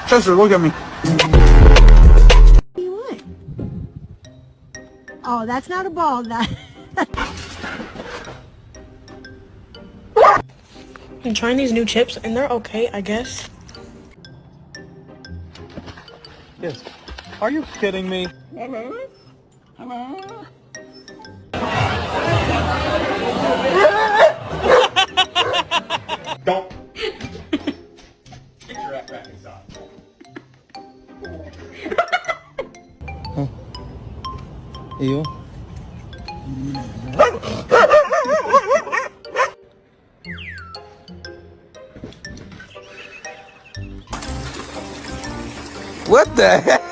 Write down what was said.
Chester, look at me. What do you want? Oh, that's not a ball. That. I'm trying these new chips and they're okay, I guess. Yes. Are you kidding me? Don't. Get your ass back inside. Ew. What the heck?